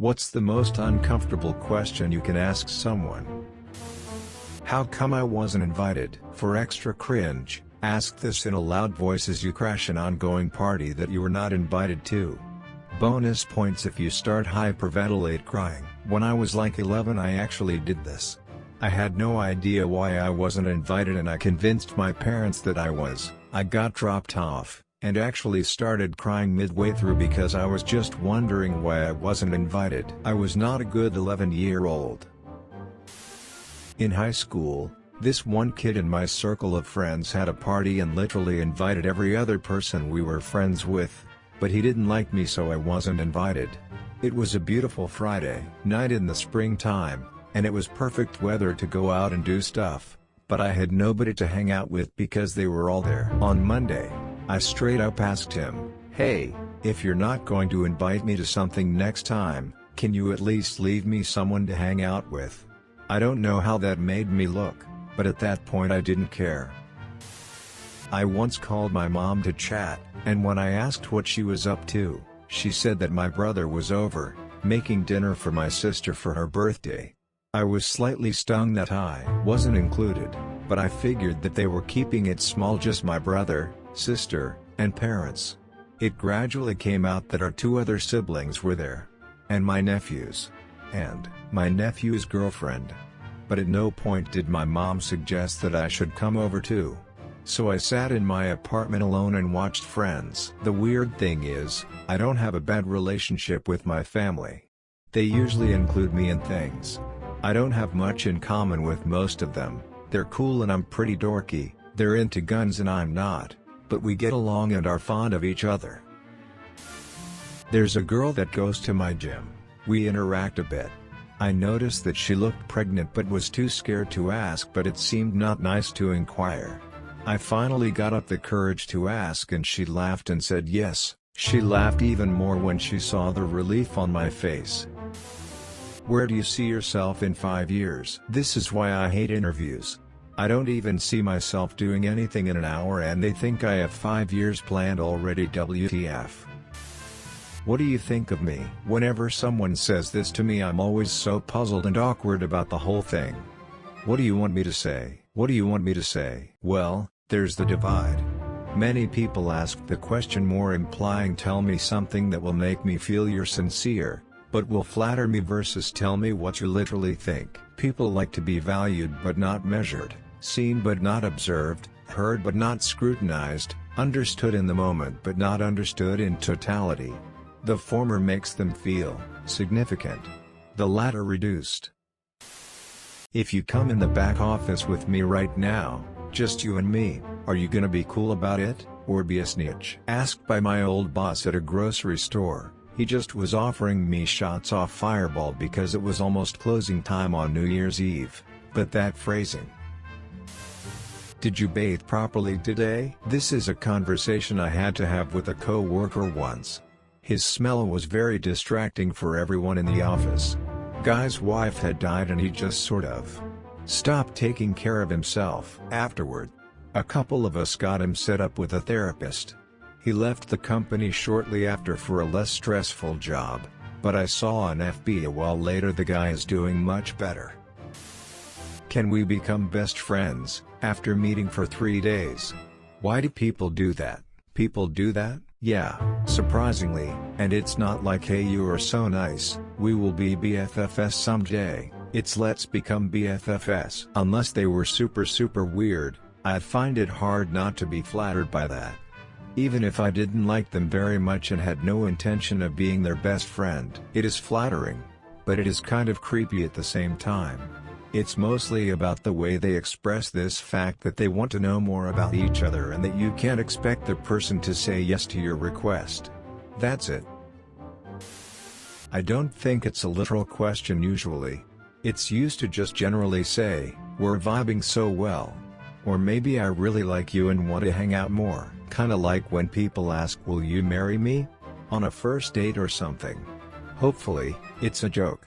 What's the most uncomfortable question you can ask someone? How come I wasn't invited? For extra cringe, ask this in a loud voice as you crash an ongoing party that you were not invited to. Bonus points if you start hyperventilate crying. When I was like 11 I actually did this. I had no idea why I wasn't invited and I convinced my parents that I was. I got dropped off, and actually started crying midway through because I was just wondering why I wasn't invited. I was not a good 11-year-old. In high school, this one kid in my circle of friends had a party and literally invited every other person we were friends with, but he didn't like me so I wasn't invited. It was a beautiful Friday night in the springtime, and it was perfect weather to go out and do stuff, but I had nobody to hang out with because they were all there. On Monday, I straight up asked him, "Hey, if you're not going to invite me to something next time, can you at least leave me someone to hang out with?" I don't know how that made me look, but at that point I didn't care. I once called my mom to chat, and when I asked what she was up to, she said that my brother was over, making dinner for my sister for her birthday. I was slightly stung that I wasn't included, but I figured that they were keeping it small, just my brother, sister, and parents. It gradually came out that our two other siblings were there, and my nephews, and my nephew's girlfriend. But at no point did my mom suggest that I should come over too. So I sat in my apartment alone and watched Friends. The weird thing is, I don't have a bad relationship with my family. They usually include me in things. I don't have much in common with most of them. They're cool and I'm pretty dorky, they're into guns and I'm not, but we get along and are fond of each other. There's a girl that goes to my gym. We interact a bit. I noticed that she looked pregnant but was too scared to ask, but it seemed not nice to inquire. I finally got up the courage to ask and she laughed and said yes. She laughed even more when she saw the relief on my face. Where do you see yourself in 5 years? This is why I hate interviews. I don't even see myself doing anything in an hour and they think I have 5 years planned already. WTF. What do you think of me? Whenever someone says this to me I'm always so puzzled and awkward about the whole thing. What do you want me to say? What do you want me to say? Well, there's the divide. Many people ask the question more implying tell me something that will make me feel you're sincere, but will flatter me, versus tell me what you literally think. People like to be valued but not measured, seen but not observed, heard but not scrutinized, understood in the moment but not understood in totality. The former makes them feel significant, the latter reduced. If you come in the back office with me right now, just you and me, are you gonna be cool about it, or be a snitch? Asked by my old boss at a grocery store, he just was offering me shots off Fireball because it was almost closing time on New Year's Eve, but that phrasing. Did you bathe properly today? This is a conversation I had to have with a co-worker once. His smell was very distracting for everyone in the office. Guy's wife had died and he just sort of stopped taking care of himself. Afterward, a couple of us got him set up with a therapist. He left the company shortly after for a less stressful job, but I saw on FB a while later the guy is doing much better. Can we become best friends after meeting for 3 days? Why do people do that? People do that? Yeah, surprisingly, and it's not like hey you are so nice, we will be BFFs someday. It's let's become BFFs. Unless they were super weird, I'd find it hard not to be flattered by that. Even if I didn't like them very much and had no intention of being their best friend. It is flattering, but it is kind of creepy at the same time. It's mostly about the way they express this fact that they want to know more about each other and that you can't expect the person to say yes to your request. That's it. I don't think it's a literal question usually. It's used to just generally say, we're vibing so well. Or maybe I really like you and want to hang out more. Kinda like when people ask will you marry me? On a first date or something. Hopefully, it's a joke.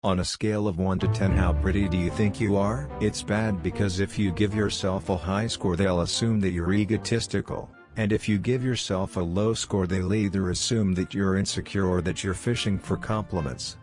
On a scale of 1 to 10 how pretty do you think you are? It's bad because if you give yourself a high score they'll assume that you're egotistical. And if you give yourself a low score, they'll either assume that you're insecure or that you're fishing for compliments.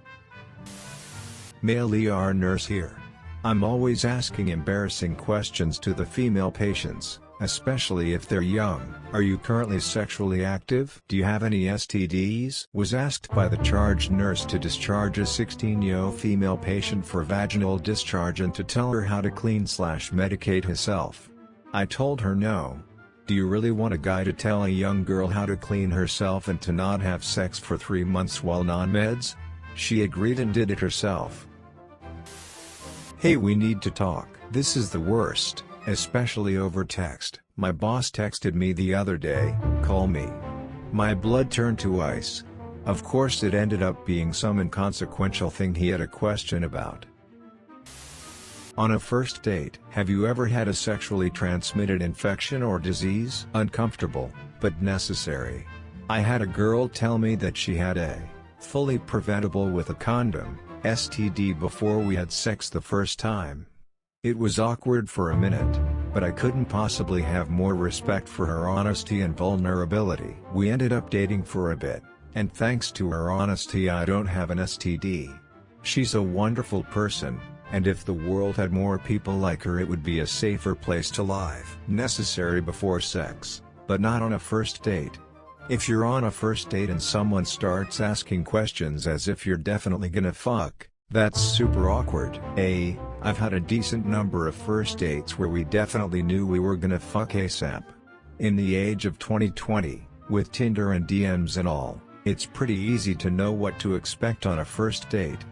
Male ER nurse here. I'm always asking embarrassing questions to the female patients, especially if they're young. Are you currently sexually active? Do you have any STDs? Was asked by the charge nurse to discharge a 16-year-old female patient for vaginal discharge and to tell her how to clean/medicate herself. I told her no. Do you really want a guy to tell a young girl how to clean herself and to not have sex for 3 months while non-meds? She agreed and did it herself. Hey, we need to talk. This is the worst, especially over text. My boss texted me the other day, call me. My blood turned to ice. Of course it ended up being some inconsequential thing he had a question about. On a first date, have you ever had a sexually transmitted infection or disease? Uncomfortable, but necessary. I had a girl tell me that she had a fully preventable with a condom STD before we had sex the first time. It was awkward for a minute, but I couldn't possibly have more respect for her honesty and vulnerability. We ended up dating for a bit, and thanks to her honesty I don't have an STD. She's a wonderful person, and if the world had more people like her it would be a safer place to live. Necessary before sex, but not on a first date. If you're on a first date and someone starts asking questions as if you're definitely gonna fuck, that's super awkward. I've had a decent number of first dates where we definitely knew we were gonna fuck ASAP. In the age of 2020, with Tinder and DMs and all, it's pretty easy to know what to expect on a first date.